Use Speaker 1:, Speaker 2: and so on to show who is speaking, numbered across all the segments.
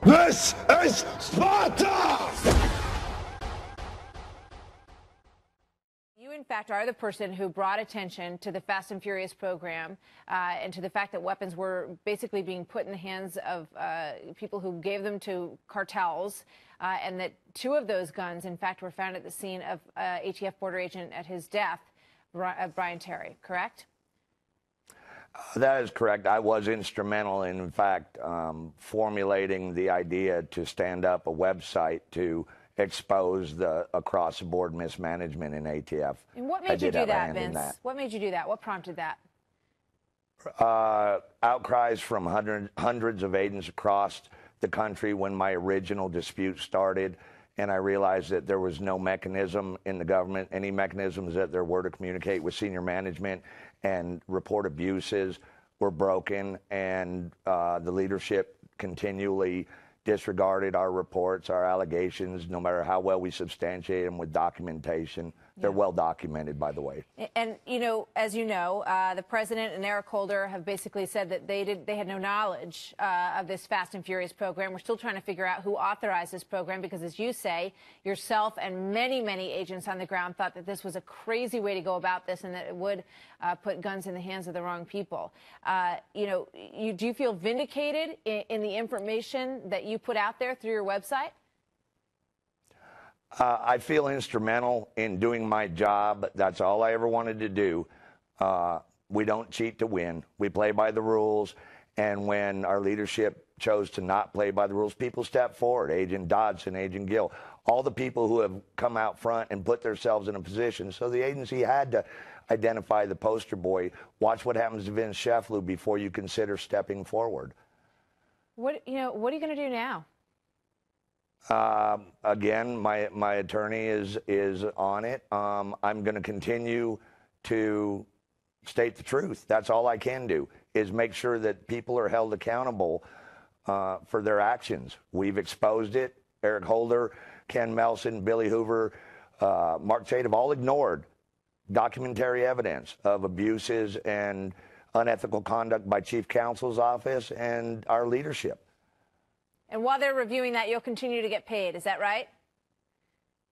Speaker 1: This is Sparta!
Speaker 2: You, in fact, are the person who brought attention to the Fast and Furious program and to the fact that weapons were basically being put in the hands of people who gave them to cartels, and that 2 of those guns, in fact, were found at the scene of ATF border agent at his death, Brian Terry, correct?
Speaker 3: That is correct. I was instrumental in fact, formulating the idea to stand up a website to expose the across-the-board mismanagement in ATF.
Speaker 2: And what made you do that, Vince? What made you do that? What prompted that?
Speaker 3: Outcries from hundreds of agents across the country when my original dispute started, and I realized that there was no mechanism in the government, any mechanisms that there were to communicate with senior management and report abuses were broken, and the leadership continually disregarded our reports, our allegations, no matter how well we substantiate them with documentation. They're well documented, by the way.
Speaker 2: And, you know, as you know, the president and Eric Holder have basically said that they had no knowledge of this Fast and Furious program. We're still trying to figure out who authorized this program because, as you say, yourself and many, many agents on the ground thought that this was a crazy way to go about this and that it would put guns in the hands of the wrong people. You know, do you feel vindicated in the information that you put out there through your website?
Speaker 3: I feel instrumental in doing my job. That's all I ever wanted to do. We don't cheat to win. We play by the rules. And when our leadership chose to not play by the rules, people stepped forward. Agent Dodson, Agent Gill, all the people who have come out front and put themselves in a position. So the agency had to identify the poster boy. Watch what happens to Vince Shefflu before you consider stepping forward.
Speaker 2: What are you going to do now?
Speaker 3: Again, my attorney is on it. I'm going to continue to state the truth. That's all I can do, is make sure that people are held accountable for their actions. We've exposed it. Eric Holder, Ken Melson, Billy Hoover, Mark Tate have all ignored documentary evidence of abuses and unethical conduct by Chief Counsel's office and our leadership.
Speaker 2: And while they're reviewing that, you'll continue to get paid. Is that right?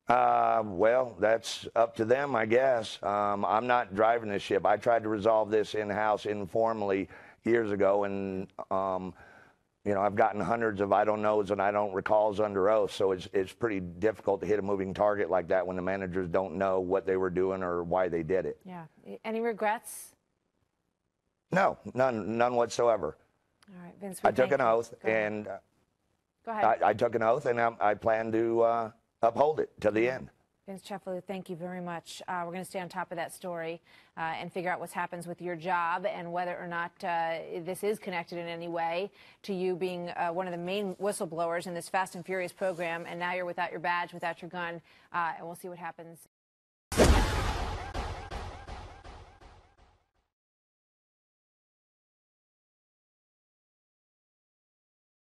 Speaker 3: Well, that's up to them, I guess. I'm not driving this ship. I tried to resolve this in-house informally years ago, and you know, I've gotten hundreds of I don't knows and I don't recalls under oath, so it's pretty difficult to hit a moving target like that when the managers don't know what they were doing or why they did it.
Speaker 2: Yeah. Any regrets?
Speaker 3: No, none whatsoever.
Speaker 2: All right, Vince.
Speaker 3: I took an oath, and
Speaker 2: go ahead.
Speaker 3: I took an oath, and I plan to uphold it to the end.
Speaker 2: Vince Shefflu, thank you very much. We're going to stay on top of that story and figure out what happens with your job and whether or not this is connected in any way to you being one of the main whistleblowers in this Fast and Furious program, and now you're without your badge, without your gun, and we'll see what happens.